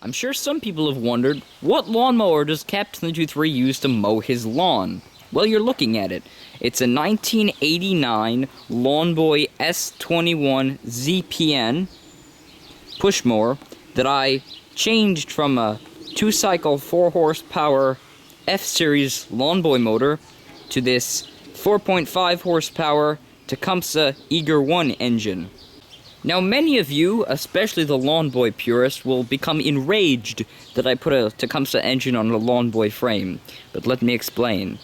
I'm sure some people have wondered, what lawnmower does Captain 23 use to mow his lawn? Well, you're looking at it. It's a 1989 Lawn-Boy S21ZPN push mower that I changed from a 2-cycle 4-horsepower F-Series Lawn-Boy motor to this 4.5 horsepower Tecumseh Eager 1 engine. Now, many of you, especially the Lawn-Boy Purists, will become enraged that I put a Tecumseh engine on a Lawn-Boy frame, but let me explain.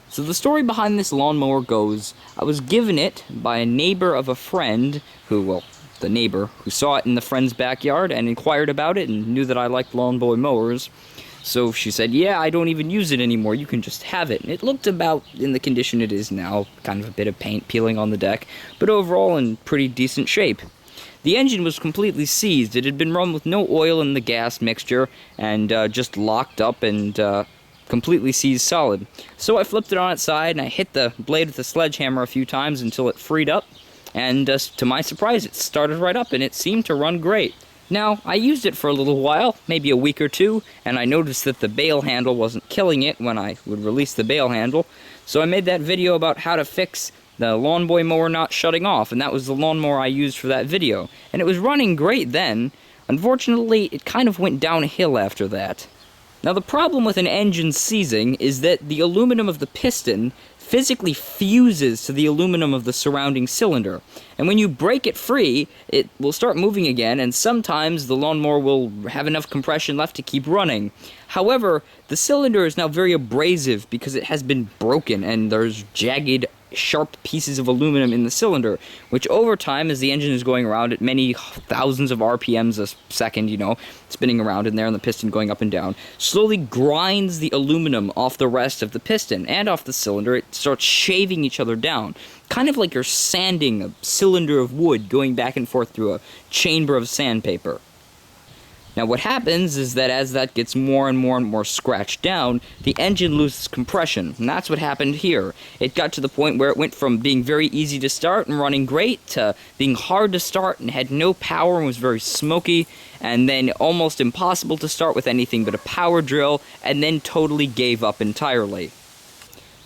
So the story behind this lawnmower goes, I was given it by a neighbor of a friend who, well, the neighbor who saw it in the friend's backyard and inquired about it and knew that I liked Lawn-Boy mowers. So she said, yeah, I don't even use it anymore, you can just have it. And it looked about in the condition it is now, kind of a bit of paint peeling on the deck, but overall in pretty decent shape. The engine was completely seized. It had been run with no oil in the gas mixture, and just locked up and completely seized solid. So I flipped it on its side, and I hit the blade with the sledgehammer a few times until it freed up, and to my surprise, it started right up, and it seemed to run great. Now, I used it for a little while, maybe a week or two, and I noticed that the bail handle wasn't killing it when I would release the bail handle, so I made that video about how to fix the Lawn-Boy mower not shutting off, and that was the lawnmower I used for that video. And it was running great then. Unfortunately, it kind of went downhill after that. Now, the problem with an engine seizing is that the aluminum of the piston physically fuses to the aluminum of the surrounding cylinder. And when you break it free, it will start moving again, and sometimes the lawnmower will have enough compression left to keep running. However, the cylinder is now very abrasive because it has been broken, and there's jagged, sharp pieces of aluminum in the cylinder, which over time, as the engine is going around at many thousands of RPMs a second, you know, spinning around in there and the piston going up and down, slowly grinds the aluminum off the rest of the piston and off the cylinder. It starts shaving each other down, kind of like you're sanding a cylinder of wood going back and forth through a chamber of sandpaper. Now what happens is that as that gets more and more scratched down, the engine loses compression, and that's what happened here. It got to the point where it went from being very easy to start and running great to being hard to start and had no power and was very smoky, and then almost impossible to start with anything but a power drill, and then totally gave up entirely.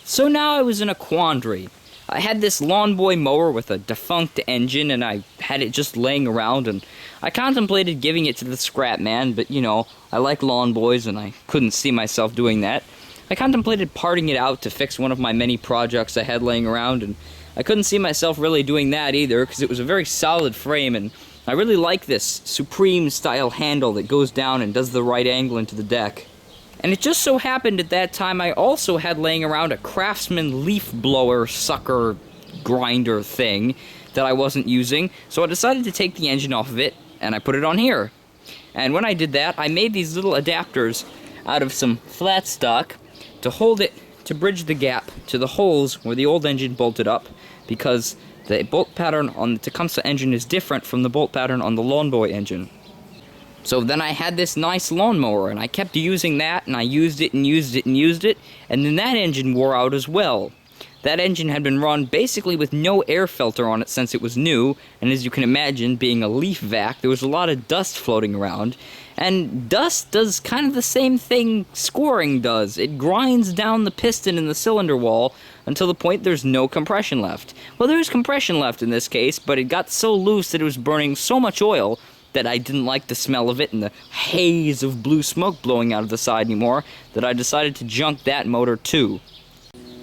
So now I was in a quandary. I had this Lawn-Boy mower with a defunct engine, and I had it just laying around, and I contemplated giving it to the scrap man, but, you know, I like lawn-boys, and I couldn't see myself doing that. I contemplated parting it out to fix one of my many projects I had laying around, and I couldn't see myself really doing that either, because it was a very solid frame, and I really like this Supreme-style handle that goes down and does the right angle into the deck. And it just so happened at that time I also had laying around a Craftsman leaf blower sucker grinder thing that I wasn't using, so I decided to take the engine off of it, and I put it on here. And when I did that, I made these little adapters out of some flat stock to hold it, to bridge the gap to the holes where the old engine bolted up, because the bolt pattern on the Tecumseh engine is different from the bolt pattern on the Lawn-Boy engine. So then I had this nice lawnmower, and I kept using that, and I used it and used it and used it, and then that engine wore out as well. That engine had been run basically with no air filter on it since it was new, and as you can imagine, being a leaf vac, there was a lot of dust floating around. And dust does kind of the same thing scoring does. It grinds down the piston in the cylinder wall until the point there's no compression left. Well, there is compression left in this case, but it got so loose that it was burning so much oil that I didn't like the smell of it and the haze of blue smoke blowing out of the side anymore, that I decided to junk that motor too.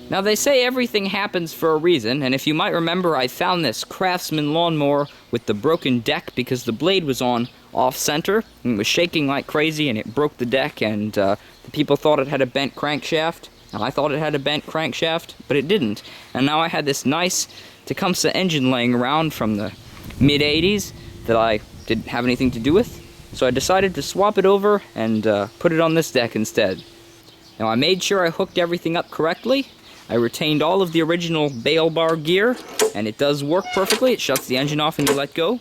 Now they say everything happens for a reason, and if you might remember, I found this Craftsman lawnmower with the broken deck because the blade was on off-center, and it was shaking like crazy, and it broke the deck, and the people thought it had a bent crankshaft, and I thought it had a bent crankshaft, but it didn't. And now I had this nice Tecumseh engine laying around from the mid-80s that I didn't have anything to do with, so I decided to swap it over and put it on this deck instead. Now I made sure I hooked everything up correctly. I retained all of the original bail bar gear, and it does work perfectly. It shuts the engine off and you let go.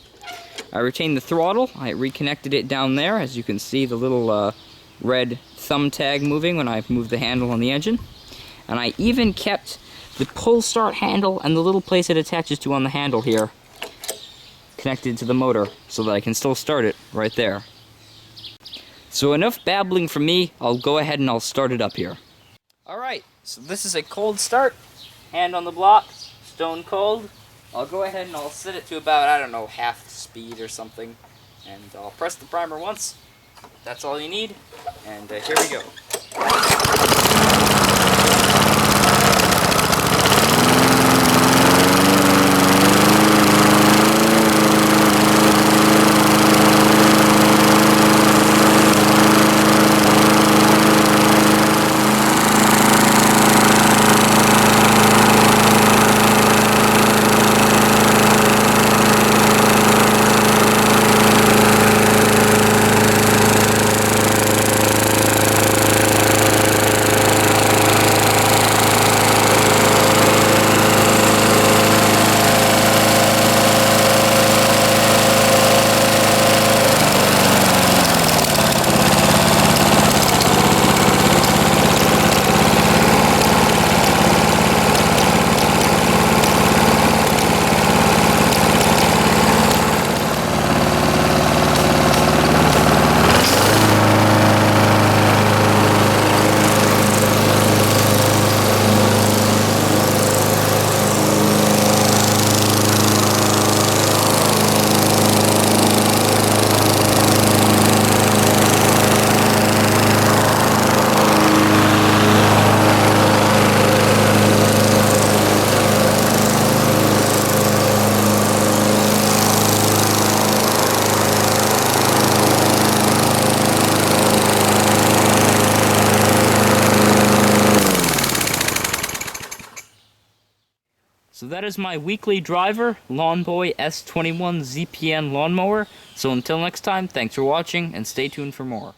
I retained the throttle. I reconnected it down there. As you can see, the little red thumb tag moving when I moved the handle on the engine. And I even kept the pull start handle and the little place it attaches to on the handle here connected to the motor so that I can still start it right there. So enough babbling from me, I'll go ahead and I'll start it up here. Alright, so this is a cold start. Hand on the block, stone cold. I'll go ahead and I'll set it to about, I don't know, half speed or something. And I'll press the primer once. That's all you need. And here we go. So that is my weekly driver, Lawn-Boy S21ZPN lawnmower. So until next time, thanks for watching and stay tuned for more.